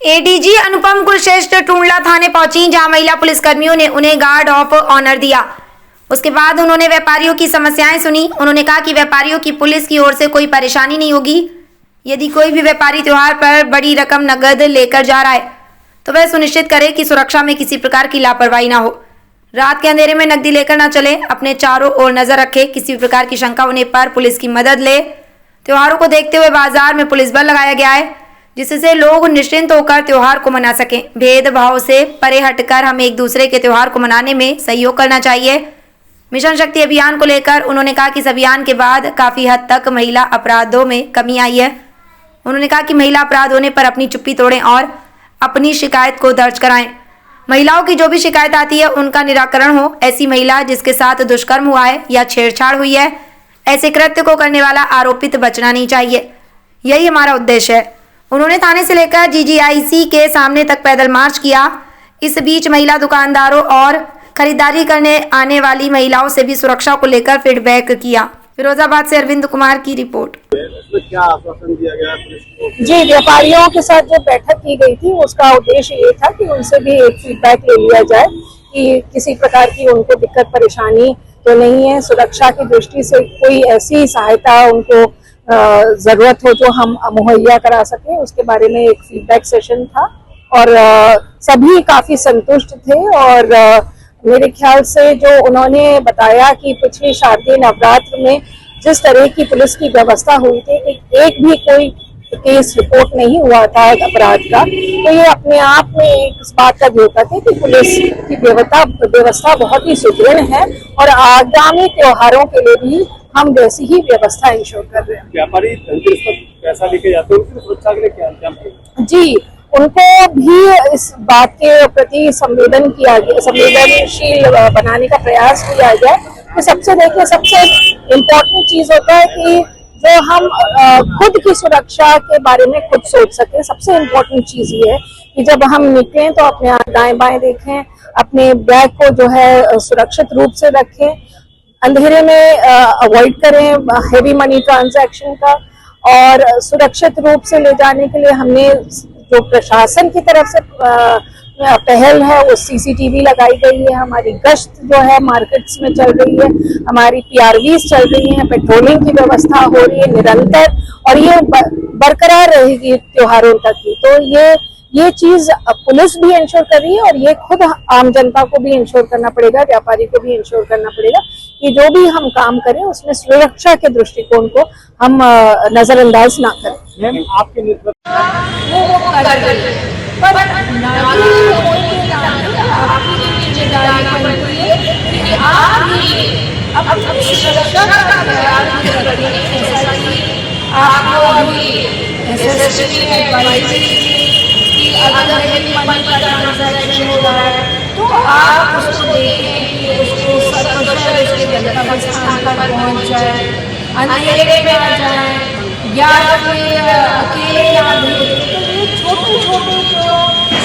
ADG अनुपम कुलश्रेष्ठ टुंडला थाने पहुंची, जहां महिला पुलिसकर्मियों ने उन्हें गार्ड ऑफ ऑनर दिया। उसके बाद उन्होंने व्यापारियों की समस्याएं सुनी। उन्होंने कहा कि व्यापारियों की पुलिस की ओर से कोई परेशानी नहीं होगी। यदि कोई भी व्यापारी त्योहार पर बड़ी रकम नकद लेकर जा रहा है तो वह सुनिश्चित करे कि सुरक्षा में किसी प्रकार की लापरवाही ना हो। रात के अंधेरे में नकदी लेकर ना चले, अपने चारों ओर नजर रखे, किसी भी प्रकार की शंका होने पर पुलिस की मदद ले। त्योहारों को देखते हुए बाजार में पुलिस बल लगाया गया है, जिससे लोग निश्चिंत होकर त्योहार को मना सकें। भेदभाव से परे हटकर हमें एक दूसरे के त्योहार को मनाने में सहयोग करना चाहिए। मिशन शक्ति अभियान को लेकर उन्होंने कहा कि इस अभियान के बाद काफी हद तक महिला अपराधों में कमी आई है। उन्होंने कहा कि महिला अपराध होने पर अपनी चुप्पी तोड़ें और अपनी शिकायत को दर्ज कराएं। महिलाओं की जो भी शिकायत आती है उनका निराकरण हो। ऐसी महिला जिसके साथ दुष्कर्म हुआ है या छेड़छाड़ हुई है, ऐसे कृत्य को करने वाला आरोपित बचना नहीं चाहिए। यही हमारा उद्देश्य है। उन्होंने थाने से लेकर जीजीआईसी के सामने तक पैदल मार्च किया। इस बीच महिला दुकानदारों और खरीदारी करने आने वाली महिलाओं से भी सुरक्षा को लेकर फीडबैक किया। फिरोजाबाद से अरविंद कुमार की रिपोर्ट। क्या आश्वासन दिया गया पुलिस को? जी, व्यापारियों के साथ जो बैठक की गई थी उसका उद्देश्य ये था कि उनसे भी एक फीडबैक ले लिया जाए कि किसी प्रकार की उनको दिक्कत परेशानी तो नहीं है। सुरक्षा की दृष्टि से कोई ऐसी सहायता उनको जरूरत हो जो हम मुहैया करा सके, उसके बारे में एक फीडबैक सेशन था और सभी काफी संतुष्ट थे। और मेरे ख्याल से जो उन्होंने बताया कि पिछली शारदीय नवरात्र में जिस तरह की पुलिस की व्यवस्था हुई थी कि एक भी कोई केस रिपोर्ट नहीं हुआ था अपराध का, तो ये अपने आप में इस बात का द्योतक है कि पुलिस की व्यवस्था बहुत ही सुदृढ़ है और आगामी त्योहारों के लिए भी हम वैसी ही व्यवस्था इंश्योर कर रहे हैं। व्यापारी पैसा लेके जाते हैं, उनकी सुरक्षा के लिए क्या इंतजाम किया? जी, उनको भी इस बात के प्रति संवेदनशील बनाने का प्रयास किया जाए। तो सबसे इम्पोर्टेंट चीज होता है कि जो हम खुद की सुरक्षा के बारे में खुद सोच सके। सबसे इम्पोर्टेंट चीज ये है कि जब हम निकलें तो अपने दाएं बाएं देखें, अपने बैग को जो है सुरक्षित रूप से रखें, अंधेरे में अवॉइड करें हेवी मनी ट्रांजैक्शन का, और सुरक्षित रूप से ले जाने के लिए हमने जो प्रशासन की तरफ से पहल है वो सीसीटीवी लगाई गई है। हमारी गश्त जो है मार्केट्स में चल रही है, हमारी पीआरवीज चल रही है, पेट्रोलिंग की व्यवस्था हो रही है निरंतर, और ये बरकरार रहेगी त्योहारों तक की। तो ये चीज पुलिस भी इंश्योर कर रही है और ये खुद आम जनता को भी इंश्योर करना पड़ेगा, व्यापारी को भी इंश्योर करना पड़ेगा कि जो भी हम काम करें उसमें सुरक्षा के दृष्टिकोण को हम नजरअंदाज ना करें। मैम, आपके नेतृत्व अगर मनी का ट्रांजैक्शन हो रहा है तो आप उसको देखें कि उसको सकुशल उसके गंतव्य स्थान पर पहुंच जाए, अंधेरे में आ जाए या फिर अकेले ना भेजें। तो ये छोटे छोटे जो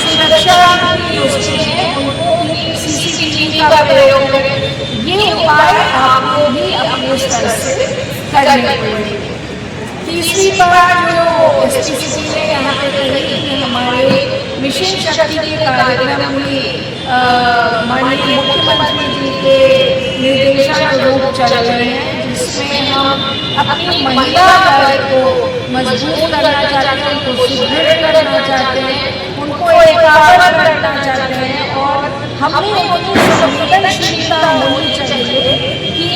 सुरक्षा की नुस्खे हैं उनको भी सीसीटीवी का प्रयोग करें। ये उपाय आपको भी अपने स्तर से करने पड़ेंगे। तीसरी बात जो एसपीसीसी ने यहाँ पे कही कि हमारे मिशन शक्ति के कार्यक्रम में माननीय मुख्यमंत्री जी के निर्देशानुरूप चल रहे हैं, जिसमें हम अपनी महिला वर्ग को मजबूत करना चाहते हैं, उनको सुदृढ़ करना चाहते हैं, उनको एकाग्र करना चाहते हैं। और हमें उनकी संवेदनशीलता होनी चाहिए कि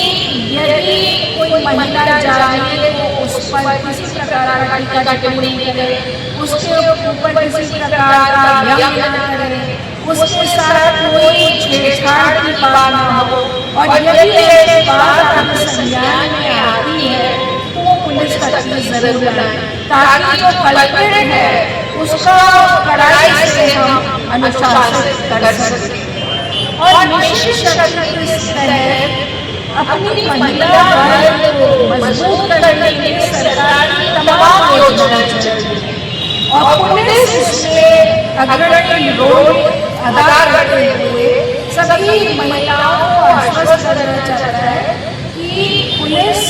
यदि कोई महिला जा रही है तो उस पर किसी प्रकार का टीका टिप्पणी नहीं करें, उसके ऊपर किसी प्रकार का व्यंग न करें, उसके साथ कोई छेड़छाड़ की बात न हो। और यदि ऐसी बात आपके संज्ञान में आती है तो पुलिस का चीज जरूर बनाए, ताकि जो कल्प्रिट है उसका कड़ाई से हम अनुशासित कर सकें। और मिशन शक्ति के तहत अपनी महिला वर्ग को मजबूत करने के लिए सरकार की तमाम योजनाएं चल रही हैं और पुलिस इसमें अग्रणी रोल अदा करते हुए सभी महिलाओं को आश्वस्त करना चाहता है कि पुलिस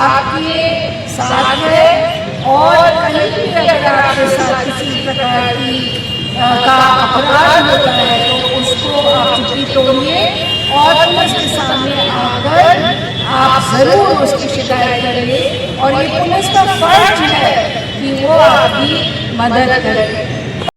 आपके साथ है और कहीं भी अगर आपके साथ किसी प्रकार की का अपराध होता है तो उसको आप चुप्पी तोड़िए और पुलिस के सामने आकर आप जरूर उसकी शिकायत करिए और ये पुलिस का फर्ज है कि वो आपकी मदद करे।